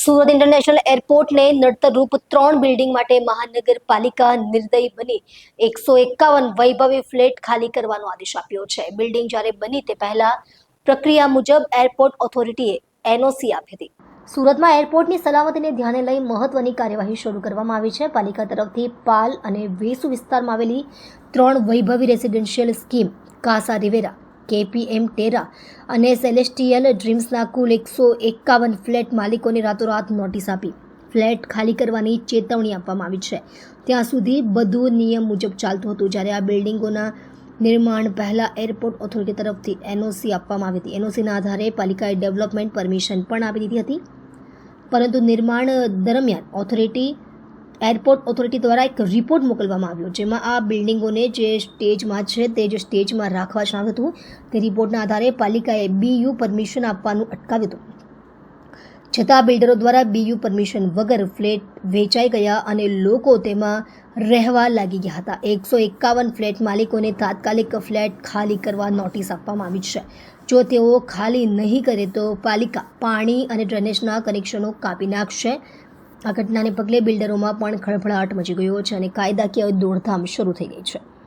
Surat international એરપોર્ટને નડતરરૂપ 3 building માટે મહાનગરપાલિકા નિર્દયી બની 151 વૈભવી ફ્લેટ ખાલી કરવાનો આદેશ આપ્યો છે. બિલ્ડિંગ જ્યારે બની તે પહેલા પ્રક્રિયા મુજબ એરપોર્ટ ઓથોરિટીએ એનઓસી આપી હતી. સુરતમાં એરપોર્ટની સલામતીને ધ્યાને લઈ મહત્વની કાર્યવાહી શરૂ કરવામાં આવી છે. પાલિકા તરફથી પાલ અને વેસુ વિસ્તારમાં આવેલી 3 વૈભવી રેસિડેન્શિયલ સ્કીમ કાસા રિવેરા, કેપીએમ ટેરા અને સેલેસ્ટિયલ ડ્રીમ્સના કુલ 151 ફ્લેટ માલિકોને રાતોરાત નોટિસ આપી ફ્લેટ ખાલી કરવાની ચેતવણી આપવામાં આવી છે. ત્યાં સુધી બધું નિયમ મુજબ ચાલતું હતું. જ્યારે આ બિલ્ડિંગોના નિર્માણ પહેલા એરપોર્ટ ઓથોરિટી તરફથી એનઓસી આપવામાં આવી હતી. એનઓસીના આધારે પાલિકાએ ડેવલપમેન્ટ પરમિશન પણ આપી દીધી હતી, પરંતુ નિર્માણ દરમિયાન એરપોર્ટ ઓથોરિટી દ્વારા એક રિપોર્ટ મોકલવામાં આવ્યો, જેમાં આ બિલ્ડિંગોને જે સ્ટેજમાં છે તે જ સ્ટેજમાં રાખવા જણાવ્યું હતું. તે રિપોર્ટના આધારે પાલિકાએ બીયુ પરમિશન આપવાનું અટકાવ્યું હતું. છતાં બિલ્ડરો દ્વારા બીયુ પરમિશન વગર ફ્લેટ વેચાઈ ગયા અને લોકો તેમાં રહેવા લાગી ગયા હતા. 151 ફ્લેટ માલિકોને તાત્કાલિક ફ્લેટ ખાલી કરવા નોટિસ આપવામાં આવી છે. જો તેઓ ખાલી નહીં કરે તો પાલિકા પાણી અને ડ્રેનેજના કનેક્શનો કાપી નાખશે. આ ઘટનાને પગલે બિલ્ડરોમાં પણ ખળભળાટ મચી ગયો છે અને કાયદાકીય દોડધામ શરૂ થઈ ગઈ છે.